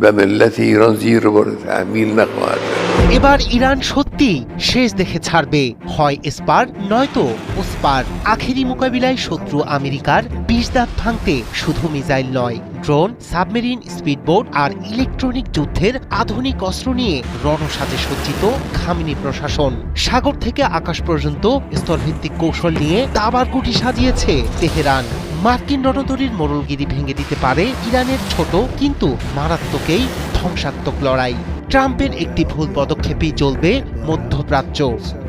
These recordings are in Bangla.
به ملت ایران زیر بار تحمیل نخواهد کرد. এবার ইরান সত্যি শেষ দেখে ছাড়বে, হয় এসপার নয়তো ওসপার। আখেরি মোকাবিলায় শত্রু আমেরিকার বিষ দাঁত ভাঙতে শুধু মিসাইল নয়, ড্রোন, সাবমেরিন, স্পিডবোট আর ইলেকট্রনিক যুদ্ধের আধুনিক অস্ত্র নিয়ে রণসাজে সজ্জিত খামেনি প্রশাসন। সাগর থেকে আকাশ পর্যন্ত স্তরভিত্তিক কৌশল নিয়ে দাবার গুটি সাজিয়েছে তেহরান। মার্কিন রণতরীর মোড়লগিরি ভেঙে দিতে পারে ইরানের ছোট কিন্তু মারাত্মক এই ধ্বংসাত্মক লড়াই। ট্রাম্পের একটি ভুল পদক্ষেপেই জ্বলবে মধ্যপ্রাচ্য,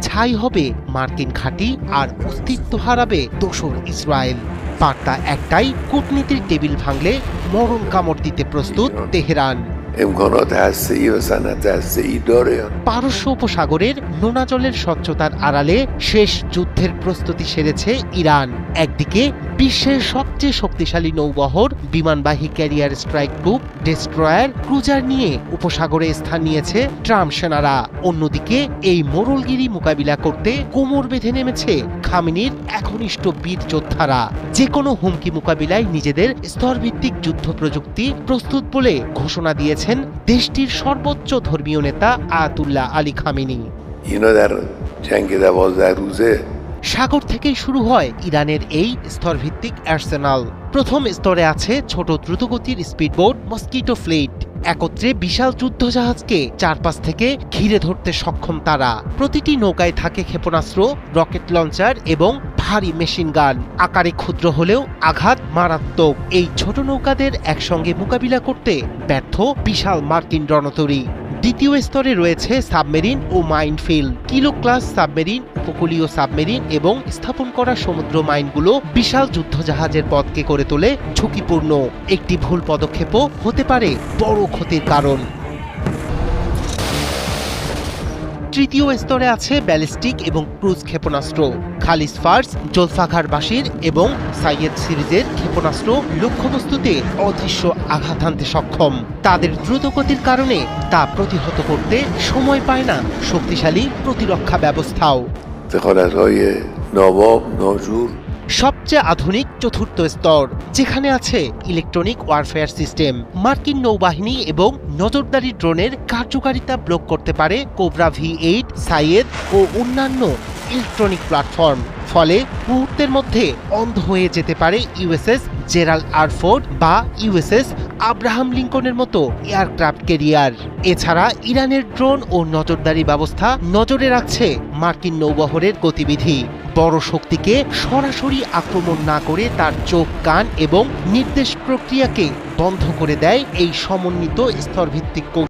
ছাই হবে মার্কিন ঘাঁটি আর অস্তিত্ব হারাবে দোসর ইসরায়েল। বার্তা একটাই, কূটনীতির টেবিল ভাঙলে মরণ কামড় দিতে প্রস্তুত তেহরান। امکانات هسته‌ای و صنعت هسته‌ای داره یا نه؟ পারস্য উপসাগরের নোনা জলের স্বচ্ছতার আড়ালে শেষ যুদ্ধের প্রস্তুতি সেরেছে ইরান। একদিকে বিশ্বের সবচেয়ে শক্তিশালী নৌবহর, বিমানবাহী carrier strike group, destroyer, cruiser নিয়ে উপসাগরে স্থান নিয়েছে ট্রাম্প সেনারা। অন্যদিকে এই মোড়লগিরি মোকাবিলা করতে কোমর বেঁধে নেমেছে খামেনির একনিষ্ঠ বীর যোদ্ধারা। যে কোনো হুমকি মোকাবিলায় নিজেদের স্তরভিত্তিক যুদ্ধ প্রযুক্তি প্রস্তুত বলে ঘোষণা দিয়েছেন দেশটির সর্বোচ্চ ধর্মীয় নেতা আয়াতুল্লাহ আলী খামেনি। اینا در جنگ 12 روزه সাগর থেকেই শুরু হয় ইরানের এই স্তরভিত্তিক আর্সেনাল। প্রথম স্তরে আছে ছোট দ্রুতগতির স্পিডবোট মস্কিটো ফ্লিট। একত্রে বিশাল যুদ্ধজাহাজকে চারপাশ থেকে ঘিরে ধরতে সক্ষম তারা। প্রতিটি নৌকায় থাকে ক্ষেপণাস্ত্র, রকেট লঞ্চার এবং ভারী মেশিন গান। আকারে ক্ষুদ্র হলেও আঘাত মারাত্মক। এই ছোট নৌকাদের একসঙ্গে মোকাবিলা করতে ব্যর্থ বিশাল মার্কিন রণতরী। দ্বিতীয় স্তরে রয়েছে সাবমেরিন ও মাইনফিল্ড। কিলো ক্লাস সাবমেরিন, উপকূলীয় সাবমেরিন এবং স্থাপন করা সমুদ্র মাইনগুলো বিশাল যুদ্ধজাহাজের পথকে করে তোলে ঝুঁকিপূর্ণ। একটি ভুল পদক্ষেপও হতে পারে বড় ক্ষতির কারণ। তৃতীয় স্তরে আছে ব্যালিস্টিক এবং ক্রুজ ক্ষেপণাস্ত্র। খালিজ ফার্স, জোলফাকার বাশির এবং সাইয়েদ সিরিজের ক্ষেপণাস্ত্র লক্ষ্যবস্তুতে অদৃশ্য আঘাত হানতে সক্ষম। তাদের দ্রুতগতির কারণে তা প্রতিহত করতে সময় পায় না শক্তিশালী প্রতিরক্ষা ব্যবস্থাও। دخالت‌های ناواق ناجور সবচেয়ে আধুনিক চতুর্থ স্তর, যেখানে আছে ইলেকট্রনিক ওয়ারফেয়ার সিস্টেম। মার্কিন নৌবাহিনী এবং নজরদারি ড্রোনের কার্যকারিতা ব্লক করতে পারে কোবরা V8, সাইয়েদ ও অন্যান্য ইলেকট্রনিক প্ল্যাটফর্ম। ফলে মুহূর্তের মধ্যে অন্ধ হয়ে যেতে পারে ইউএসএস জেরাল্ড আর ফোর্ড বা ইউএসএস আব্রাহাম লিঙ্কনের মতো এয়ারক্রাফট ক্যারিয়ার। এছাড়া ইরানের ড্রোন ও নজরদারি ব্যবস্থা নজরে রাখছে মার্কিন নৌবহরের গতিবিধি। বড় শক্তিকে সরাসরি আক্রমণ না করে তার চোখ, কান এবং নির্দেশ প্রক্রিয়াকে বন্ধ করে দেয় এই সমন্বিত স্তরভিত্তিক কৌশল।